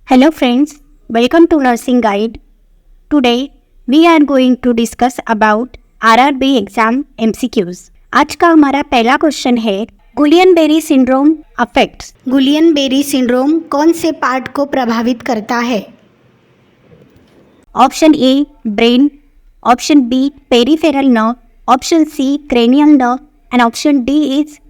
Hello friends, welcome to Nursing Guide. Today we are going to discuss about RRB exam MCQs. आज का हमारा पहला question है Guillain Barre syndrome affects. Guillain Barre syndrome कौन से part को प्रभावित करता है? Option A brain, option B peripheral nerve, option C cranial nerve and option D is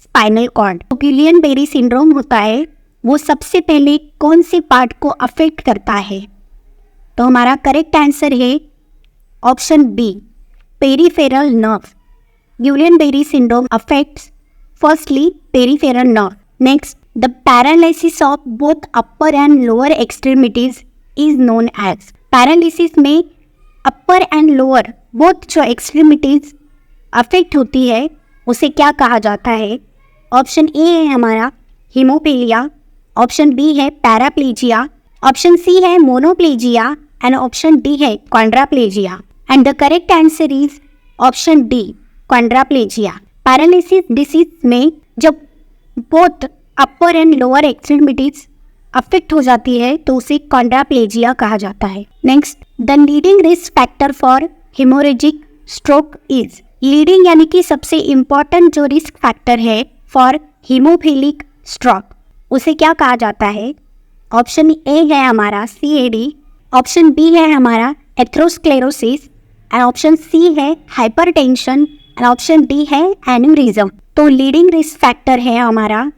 spinal cord. Guillain Barre syndrome होता है वो सबसे पहले कौन से पार्ट को अफेक्ट करता है? तो हमारा करेक्ट आंसर है option B peripheral nerve. Guillain Barre syndrome affects firstly peripheral nerve. Next, the paralysis of both upper and lower extremities is known as. Paralysis में अपर एंड लोअर बोथ जो एक्सट्रीमिटीज अफेक्ट होती है उसे क्या कहा जाता है? ऑप्शन ए है हमारा हीमोफीलिया, ऑप्शन बी है पैराप्लेजिया, ऑप्शन सी है मोनोप्लेजिया एंड ऑप्शन डी है quadriplegia. And the correct answer is option D quadriplegia. Paralysis disease में जब both upper and lower extremities affect हो जाती है तो उसे क्वाड्राप्लेजिया कहा जाता है. Next, the leading risk factor for hemorrhagic stroke is. Leading यानी कि सबसे इम्पॉर्टेंट जो रिस्क फैक्टर है फॉर हीमोफिलिक स्ट्रोक उसे क्या कहा जाता है? ऑप्शन ए है हमारा CAD, ऑप्शन बी है हमारा एथेरोस्क्लेरोसिस एंड ऑप्शन सी है हाइपरटेंशन एंड ऑप्शन डी है एन्यूरिज्म. तो लीडिंग रिस्क फैक्टर है हमारा,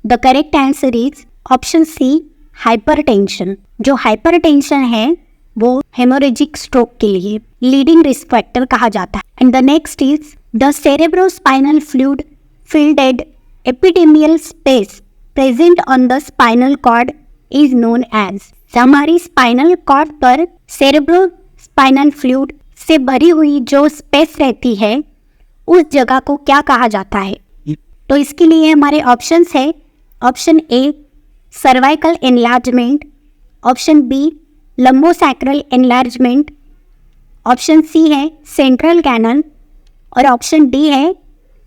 the correct answer is option C hypertension. जो हाइपरटेंशन है वो हेमोरेजिक स्ट्रोक के लिए लीडिंग रिस्क फैक्टर कहा जाता है. And the next is the cerebrospinal fluid filled epidural space present on the spinal cord is known as. हमारी spinal cord पर सेरेब्रोस्पाइनल फ्लूइड से भरी हुई जो स्पेस रहती है उस जगह को क्या कहा जाता है? तो इसके लिए हमारे ऑप्शंस है option A cervical enlargement, option B lumbosacral enlargement, option C है सेंट्रल कैनल और ऑप्शन डी है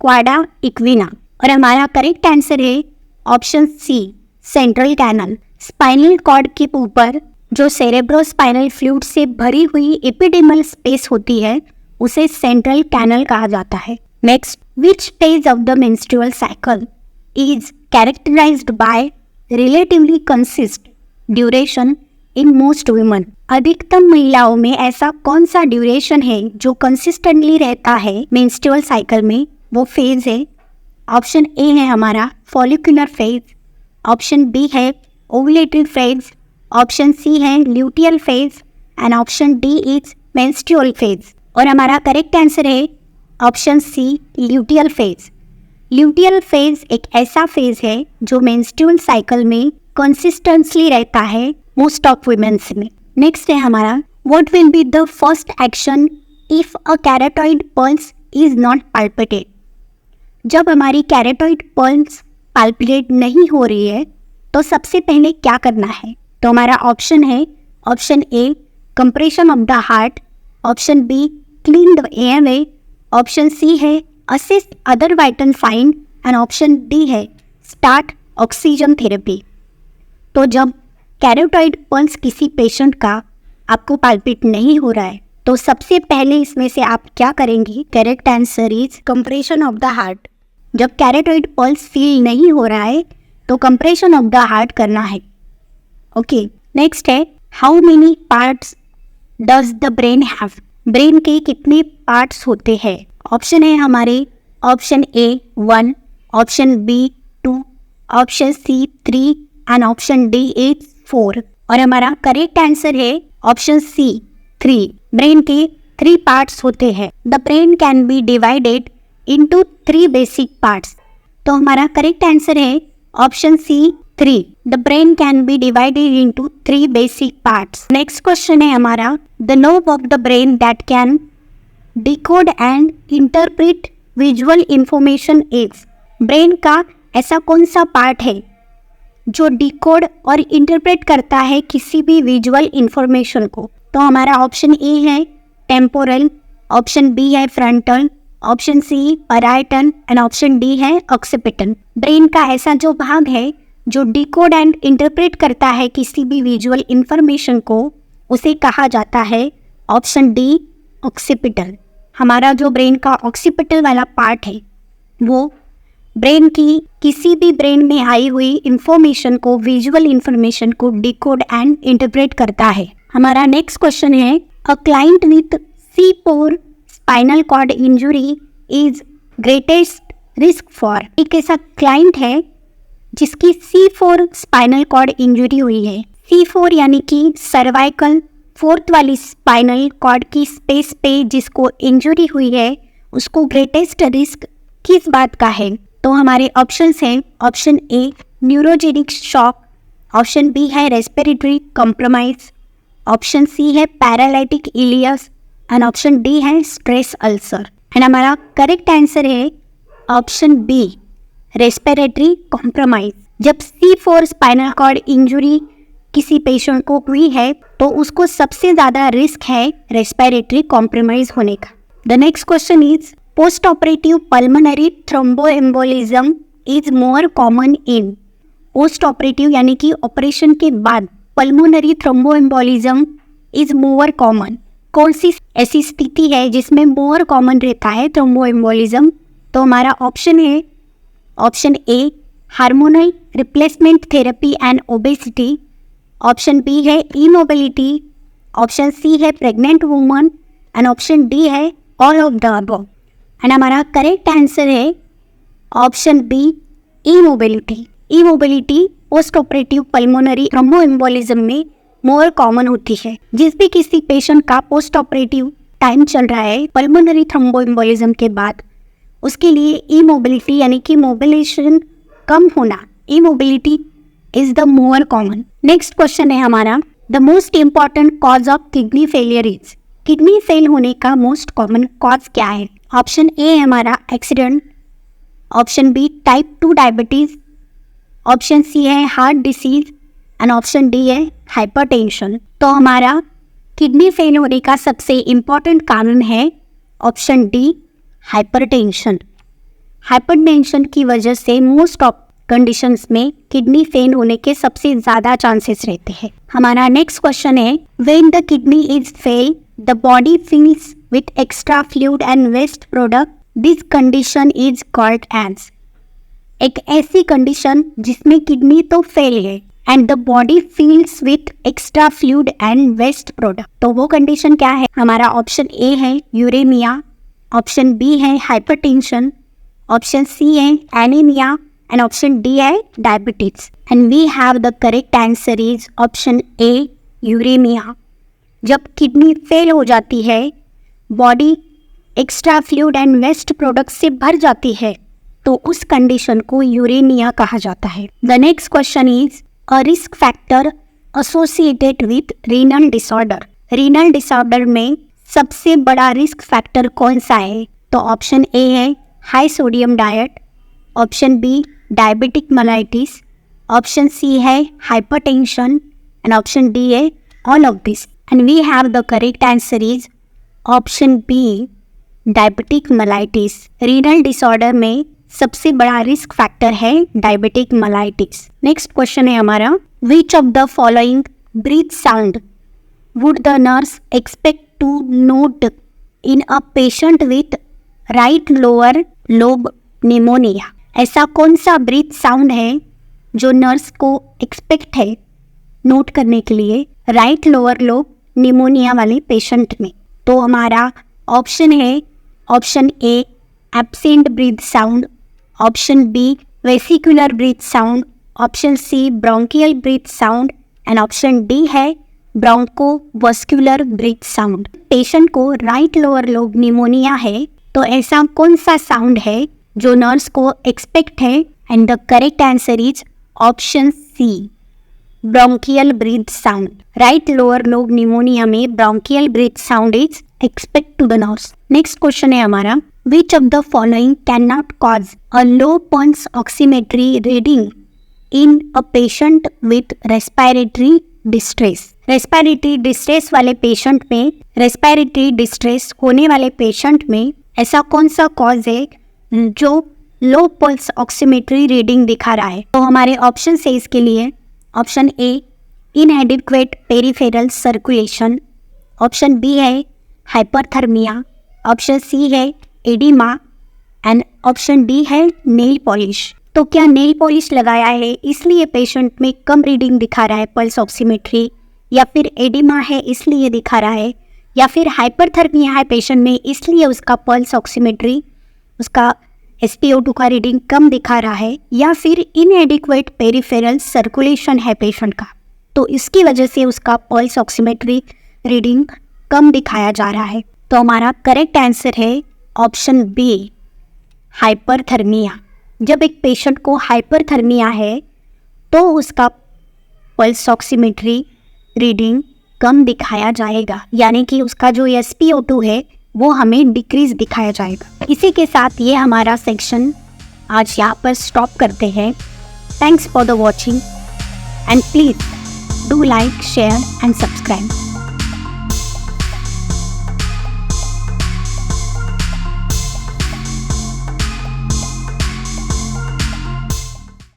क्वाडा इक्विना. और हमारा करेक्ट आंसर है option C central canal. Spinal cord के ऊपर जो सेरेब्रोस्पाइनल फ्लूइड से भरी हुई एपिडेमल स्पेस होती है उसे सेंट्रल कैनल कहा जाता है. Next, which stage of the menstrual cycle is characterised by relatively consist duration in most women. अधिकतम महिलाओं में ऐसा कौन सा ड्यूरेशन है जो कंसिस्टेंटली रहता है मेंस्ट्रुअल साइकिल में? वो फेज है ऑप्शन ए है हमारा फॉलिकुलर फेज, ऑप्शन बी है ओव्यूलेटरी फेज, ऑप्शन सी है luteal phase and option D is menstrual phase. और हमारा करेक्ट आंसर है option C luteal phase. Luteal phase एक ऐसा फेज है जो मेंस्ट्रुअल साइकिल में कंसिस्टेंटली रहता है मोस्ट ऑफ वुमेन्स में. नेक्स्ट है हमारा what will be the first action if a carotid pulse is not palpitated. जब हमारी कैरोटिड पल्स पाल्पिटेट नहीं हो रही है तो सबसे पहले क्या करना है? तो हमारा ऑप्शन है option A compression of the heart, option B clean the airway, option C है assist other vital sign and option D है स्टार्ट ऑक्सीजन थेरेपी. तो जब कैरोटिड पल्स किसी पेशेंट का आपको पाल्पिट नहीं हो रहा है तो सबसे पहले इसमें से आप क्या करेंगे? Correct answer is compression of the heart. जब कैरोटिड पल्स फील नहीं हो रहा है तो कंप्रेशन ऑफ द हार्ट करना है. ओके, नेक्स्ट है how many parts does the brain have. Brain के कितने पार्ट्स होते हैं? ऑप्शन है हमारे option A 1, option B 2, option C 3 and option D is 4. और हमारा करेक्ट आंसर है ऑप्शन सी 3. ब्रेन के 3 पार्ट्स होते हैं. The brain can be divided into 3 basic parts. तो हमारा करेक्ट आंसर है option C 3. The brain can be divided into 3 basic parts. Next question है हमारा the lobe of the brain that can decode and interpret visual information is. Brain का ऐसा कौन सा part है जो डिकोड और इंटरप्रेट करता है किसी भी विजुअल इंफॉर्मेशन को? तो हमारा ऑप्शन ए है टेम्पोरल, ऑप्शन बी है frontal, option C parietal and option D है ऑक्सीपिटल. ब्रेन का ऐसा जो भाग है जो डिकोड एंड इंटरप्रेट करता है किसी भी विजुअल इंफॉर्मेशन को, उसे कहा जाता है ऑप्शन डी ऑक्सीपिटल। हमारा जो ब्रेन का ऑक्सीपिटल वाला पार्ट है वो ब्रेन की किसी भी ब्रेन में आई हुई इंफॉर्मेशन को, विजुअल इंफॉर्मेशन को डिकोड एंड इंटरप्रेट करता है। हमारा नेक्स्ट क्वेश्चन है, a client with C4 spinal cord injury is greatest risk for. एक ऐसा क्लाइंट है जिसकी C4 स्पाइनल कॉर्ड इंजुरी हुई है। C4 यानी कि सर्वाइकल फोर्थ वाली स्पाइनल कॉर्ड की स्पेस पे जिसको इंजुरी हुई है, उसको ग्रेटेस्ट रिस्क किस बात का है? तो हमारे ऑप्शंस हैं, option A neurogenic shock, option B है रेस्पिरेटरी कॉम्प्रोमाइज, ऑप्शन सी है paralytic ileus and option D है स्ट्रेस अल्सर। एंड हमारा करेक्ट आंसर है ऑप्शन बी रेस्पिरेटरी कॉम्प्रोमाइज। जब C4 स्पाइनल कॉर्ड इंजुरी किसी पेशेंट को हुई है तो उसको सबसे ज़्यादा रिस्क है रेस्पिरेटरी कॉम्प्रोमाइज होने का। The next question is, post operative pulmonary thromboembolism is more common in. Post operative यानी कि ऑपरेशन के बाद pulmonary thromboembolism is more common. कौन सी ऐसी स्थिति है जिसमें मोर कॉमन रहता है थ्रोम्बोएम्बोलिज्म? तो हमारा ऑप्शन है option A hormonal replacement therapy and obesity, option B है इमोबिलिटी, ऑप्शन सी है pregnant woman and option D है all of the above. And हमारा करेक्ट आंसर है option B immobility. Immobility post operative pulmonary thromboembolism में more common होती है। जिस भी किसी पेशेंट का पोस्ट ऑपरेटिव टाइम चल रहा है पल्मोनरी थ्रोम्बोएम्बोलिज्म के बाद, उसके लिए इमोबिलिटी यानी कि मोबिलाइजेशन कम होना, immobility is the more common. Next question है हमारा, the most important cause of kidney failure is. Kidney fail होने का मोस्ट कॉमन कॉज क्या है? ऑप्शन ए है हमारा accident, option B type 2 diabetes, option C है heart disease and option D है हाइपरटेंशन। तो हमारा किडनी फेल होने का सबसे इम्पॉर्टेंट कारण है ऑप्शन डी हाइपरटेंशन। हाइपरटेंशन की वजह से मोस्ट ऑफ कंडीशंस में किडनी फेल होने के सबसे ज़्यादा चांसेस रहते हैं। हमारा नेक्स्ट क्वेश्चन है, when the kidney is fail the body fills with extra fluid and waste product, this condition is called as. एक ऐसी कंडीशन जिसमें किडनी तो फेल है and the body fills with extra fluid and waste product, तो वो condition क्या है? हमारा ऑप्शन ए है यूरेमिया, ऑप्शन बी है हाइपरटेंशन, ऑप्शन सी है एनीमिया एंड ऑप्शन डी है diabetes. And we have the correct answer is option A uraemia. जब किडनी फेल हो जाती है, body extra fluid and waste product से भर जाती है, तो उस कंडीशन को यूरेमिया कहा जाता है। The next question is, a risk factor associated with renal disorder. Renal disorder में सबसे बड़ा रिस्क फैक्टर कौन सा है? तो ऑप्शन ए है high sodium diet, option B diabetic mellitus, option C है हाइपरटेंशन एंड ऑप्शन डी है all of this. And we have the correct answer is option B diabetic mellitus. Renal disorder में सबसे बड़ा risk factor है diabetic mellitus. Next question है हमारा, which of the following breath sound would the nurse expect to note in a patient with right lower lobe pneumonia. ऐसा कौन सा breath sound है जो नर्स को एक्सपेक्ट है नोट करने के लिए राइट लोअर लोब निमोनिया वाले पेशेंट में? तो हमारा ऑप्शन है option A absent breath sound, option B vesicular breath sound, option C bronchial breath sound and option D है ब्रोंकोवास्कुलर ब्रीथ साउंड। पेशेंट को राइट लोअर लोब निमोनिया है, तो ऐसा कौन सा साउंड है जो नर्स को एक्सपेक्ट है? And the correct answer is option C bronchial breath sound. Right lower lobe pneumonia में bronchial breath sound is expect to the nurse. Next question है हमारा, which of the following can not cause a low pulse oximetry reading in a patient with respiratory distress. Respiratory distress वाले patient में, respiratory distress होने वाले patient में ऐसा कौन सा कॉज है जो लो पल्स ऑक्सीमेट्री रीडिंग दिखा रहा है। तो हमारे ऑप्शन से इसके लिए option A inadequate peripheral circulation, option B है हाइपरथर्मिया, ऑप्शन सी है एडिमा एंड ऑप्शन डी है नेल पॉलिश। तो क्या नेल पॉलिश लगाया है इसलिए पेशेंट में कम रीडिंग दिखा रहा है पल्स ऑक्सीमेट्री, या फिर एडिमा है इसलिए दिखा रहा है, या फिर हाइपरथर्मिया है पेशेंट में इसलिए उसका पल्स ऑक्सीमेट्री उसका SpO2 का रीडिंग कम दिखा रहा है, या फिर इनएडिक्वेट पेरिफेरल सर्कुलेशन है पेशेंट का, तो इसकी वजह से उसका पल्स ऑक्सीमेट्री रीडिंग कम दिखाया जा रहा है। तो हमारा करेक्ट आंसर है ऑप्शन बी हाइपरथर्मिया। जब एक पेशेंट को हाइपरथर्मिया है तो उसका पल्स ऑक्सीमेट्री रीडिंग कम दिखाया जाएगा, यानी कि उसका जो SpO2 है वो हमें डिक्रीज दिखाया जाएगा। इसी के साथ ये हमारा सेक्शन आज यहाँ पर स्टॉप करते हैं। Thanks for the watching and please do like, share and subscribe.